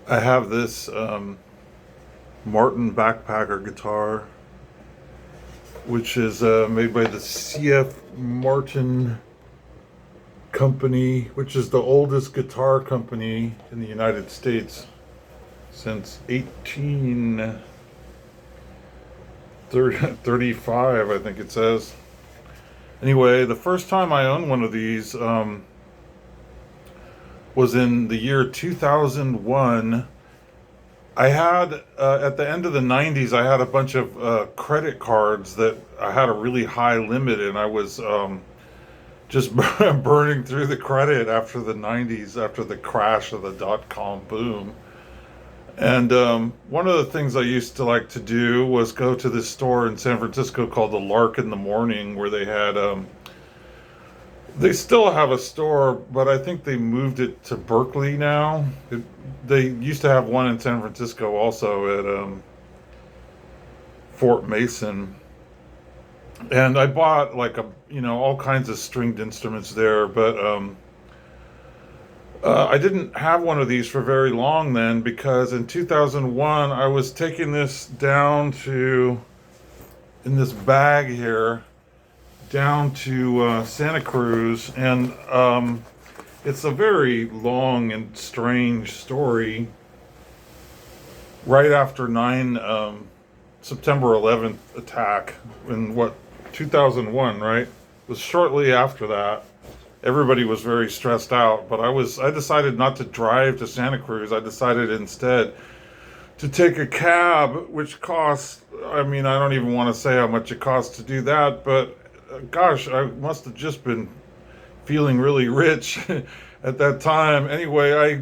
I have this Martin backpacker guitar, which is made by the CF Martin Company, which is the oldest guitar company in the United States since 1835, I think it says. Anyway, the first time I owned one of these was in the year 2001. I had at the end of the 90s, I had a bunch of credit cards that I had a really high limit, and I was just burning through the credit after the 90s, after the crash of the dot-com boom. And one of the things I used to like to do was go to this store in San Francisco called the Lark in the Morning, where they still have a store, but I think they moved it to Berkeley now. They used to have one in San Francisco also at Fort Mason. And I bought like all kinds of stringed instruments there, but I didn't have one of these for very long then, because in 2001 I was taking this down to, in this bag here, down to Santa Cruz, and it's a very long and strange story. Right after 9 September 11th attack in 2001, right? It was shortly after that. Everybody was very stressed out, but I decided not to drive to Santa Cruz. I decided instead to take a cab, which costs, I mean, I don't even want to say how much it costs to do that, but gosh, I must have just been feeling really rich at that time. Anyway,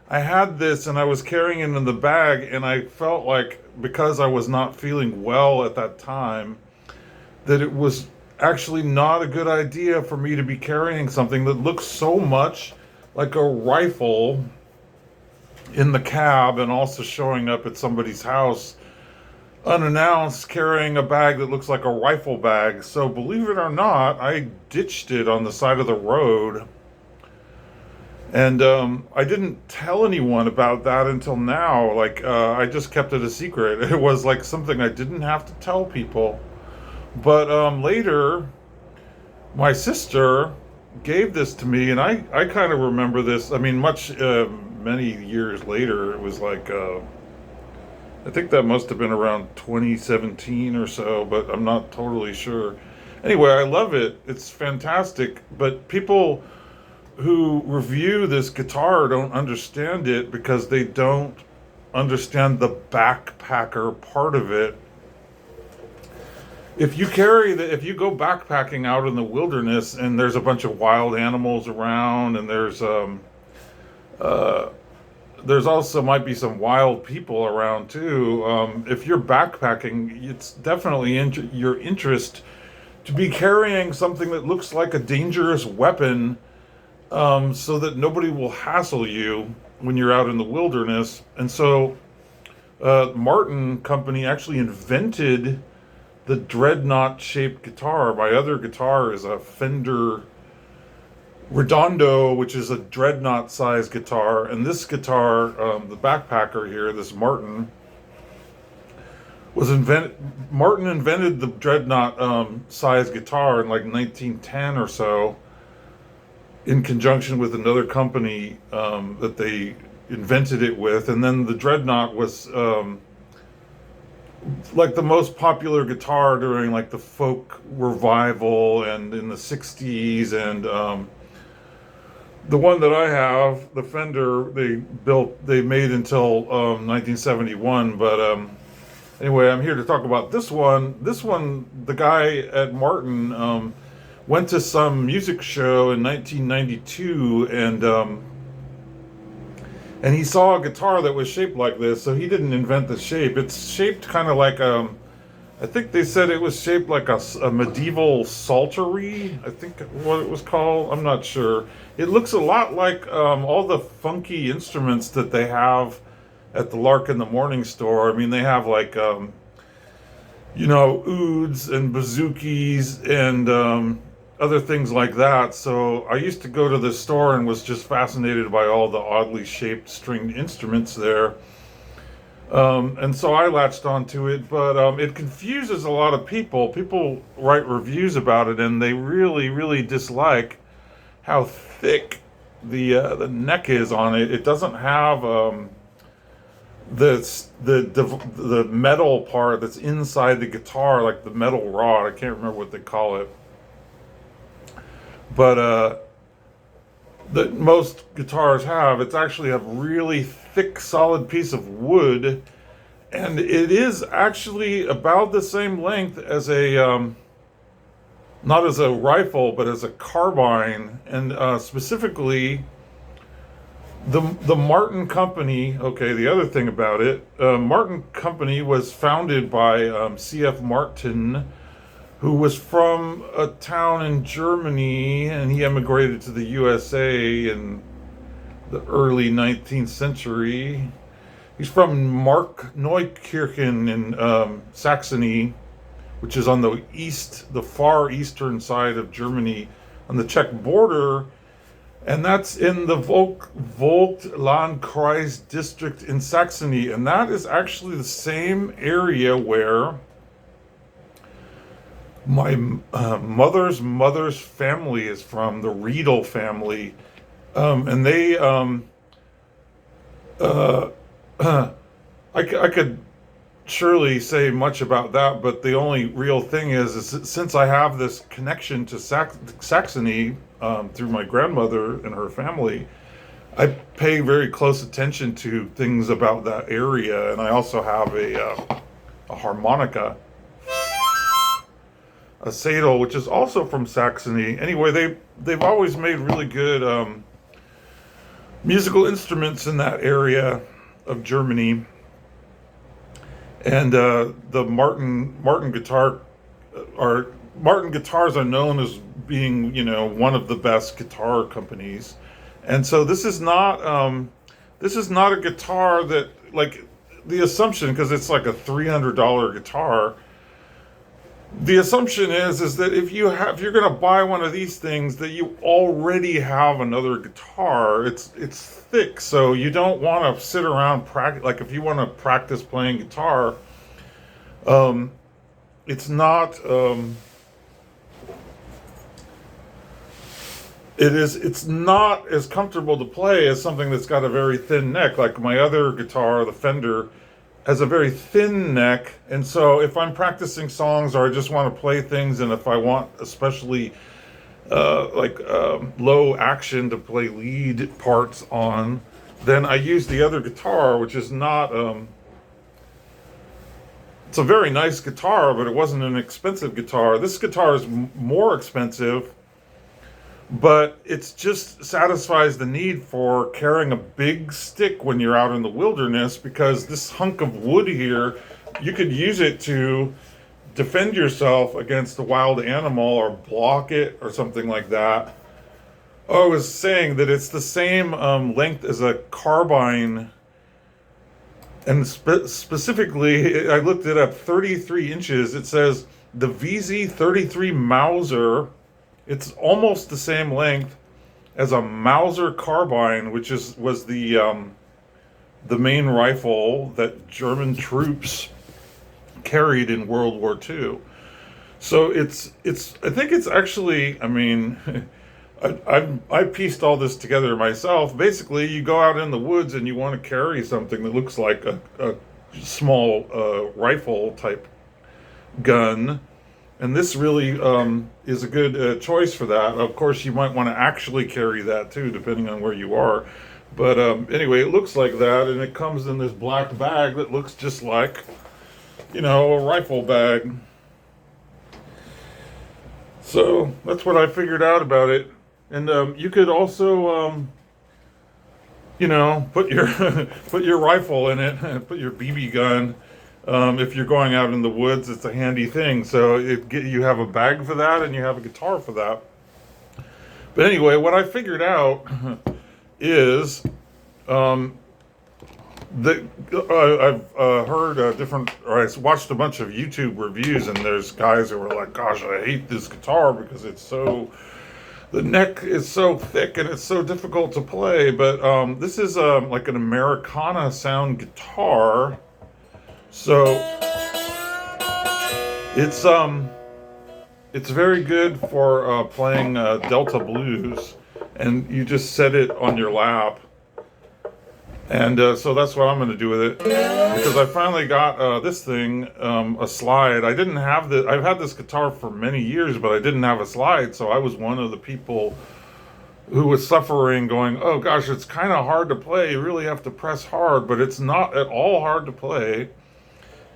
I had this and I was carrying it in the bag, and I felt like, because I was not feeling well at that time, that it was actually not a good idea for me to be carrying something that looks so much like a rifle in the cab, and also showing up at somebody's house unannounced carrying a bag that looks like a rifle bag. So believe it or not, I ditched it on the side of the road. And I didn't tell anyone about that until now. Like, I just kept it a secret. It was like something I didn't have to tell people. But later, my sister gave this to me, and I kind of remember this. I mean, many years later, it was like, I think that must have been around 2017 or so, but I'm not totally sure. Anyway, I love it. It's fantastic. But people who review this guitar don't understand it because they don't understand the backpacker part of it. If you go backpacking out in the wilderness and there's a bunch of wild animals around, and uh, there's also might be some wild people around too. If you're backpacking, it's definitely your interest to be carrying something that looks like a dangerous weapon, so that nobody will hassle you when you're out in the wilderness. And so, Martin Company actually invented the dreadnought shaped guitar. My other guitar is a Fender Redondo, which is a dreadnought size guitar. And this guitar, the backpacker here, this Martin, Martin invented the dreadnought size guitar in like 1910 or so, in conjunction with another company that they invented it with. And then the dreadnought was like the most popular guitar during like the folk revival and in the 60s. And the one that I have, the Fender, they made until 1971. But anyway, I'm here to talk about this one. This one, the guy at Martin went to some music show in 1992, and he saw a guitar that was shaped like this. So he didn't invent the shape. It's shaped kind of like I think they said it was shaped like a medieval psaltery, I think what it was called. I'm not sure. It looks a lot like all the funky instruments that they have at the Lark in the Morning store. I mean, they have like ouds and bouzouki and other things like that. So I used to go to the store and was just fascinated by all the oddly shaped stringed instruments there. And so I latched onto it, but it confuses a lot of people. People write reviews about it, and they really, really dislike how thick the neck is on it. It doesn't have the metal part that's inside the guitar, like the metal rod. I can't remember what they call it, but that most guitars have. It's actually a really thick, solid piece of wood, and it is actually about the same length as a not as a rifle, but as a carbine, and specifically the Martin Company. Okay, the other thing about it, Martin Company was founded by C.F. Martin, who was from a town in Germany, and he emigrated to the USA in the early 19th century. He's from Markneukirchen in Saxony, which is on the far eastern side of Germany, on the Czech border, and that's in the Vogtlandkreis district in Saxony, and that is actually the same area where my mother's family is from, the Riedel family, and they I could surely say much about that, but the only real thing is since I have this connection to Saxony through my grandmother and her family, I pay very close attention to things about that area, and I also have a harmonica, a Seidel, which is also from Saxony. Anyway, they've always made really good musical instruments in that area of Germany. And the Martin guitars are known as being, one of the best guitar companies. And so this is not a guitar that, like, the assumption, because it's like a $300 guitar. The assumption is that if you're going to buy one of these things, that you already have another guitar. It's thick, so you don't want to sit around practice. Like, if you want to practice playing guitar, it's not. It's not as comfortable to play as something that's got a very thin neck. Like my other guitar, the Fender, has a very thin neck, and so if I'm practicing songs or I just want to play things, and if I want especially low action to play lead parts on, then I use the other guitar, which is not it's a very nice guitar, but it wasn't an expensive guitar. This guitar is more expensive, but it just satisfies the need for carrying a big stick when you're out in the wilderness, because this hunk of wood here, you could use it to defend yourself against a wild animal or block it or something like that. Oh, I was saying that it's the same length as a carbine, and specifically, I looked it up, 33 inches. It says the VZ33 Mauser. It's almost the same length as a Mauser carbine, which was the main rifle that German troops carried in World War II. So it's I think it's actually, I mean, I pieced all this together myself. Basically, you go out in the woods and you want to carry something that looks like a small rifle type gun. And this really is a good choice for that. Of course, you might want to actually carry that too, depending on where you are. But anyway, it looks like that, and it comes in this black bag that looks just like, a rifle bag. So that's what I figured out about it. And you could also, put your put your rifle in it, put your BB gun. If you're going out in the woods, it's a handy thing. So you have a bag for that, and you have a guitar for that. But anyway, what I figured out is I've heard different, or I watched a bunch of YouTube reviews, and there's guys who were like, "Gosh, I hate this guitar because the neck is so thick and it's so difficult to play." But this is like an Americana sound guitar, so it's it's very good for playing Delta blues, and you just set it on your lap. And so that's what I'm going to do with it, because I finally got this thing, a slide. I didn't have I've had this guitar for many years, but I didn't have a slide. So I was one of the people who was suffering, going, "Oh gosh, it's kind of hard to play. You really have to press hard," but it's not at all hard to play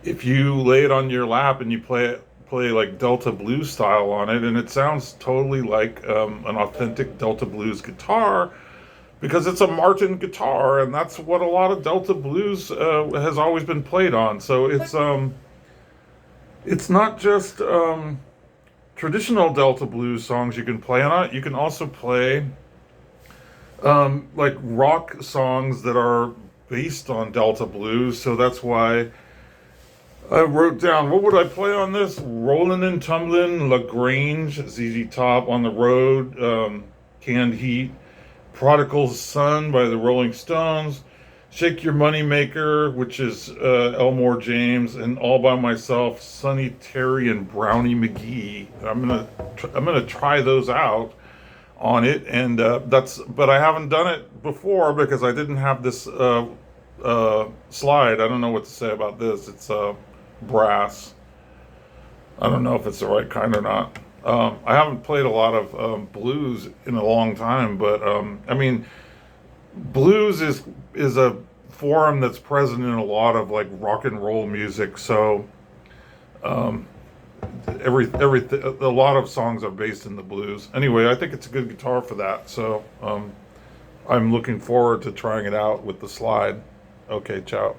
if you lay it on your lap and you play like Delta blues style on it, and it sounds totally like an authentic Delta blues guitar, because it's a Martin guitar, and that's what a lot of Delta blues has always been played on. So it's not just traditional Delta blues songs you can play on it. You can also play like rock songs that are based on Delta blues. So that's why I wrote down, what would I play on this? Rollin' and Tumblin', La Grange, ZZ Top, On the Road, Canned Heat, Prodigal Son by the Rolling Stones, Shake Your Money Maker, which is Elmore James, and All by Myself, Sonny Terry and Brownie McGee. I'm gonna try those out on it, and but I haven't done it before because I didn't have this slide. I don't know what to say about this. It's brass. I don't know if it's the right kind or not. I haven't played a lot of blues in a long time, but I mean, blues is a form that's present in a lot of like rock and roll music. So a lot of songs are based in the blues. Anyway, I think it's a good guitar for that. So I'm looking forward to trying it out with the slide. Okay, ciao.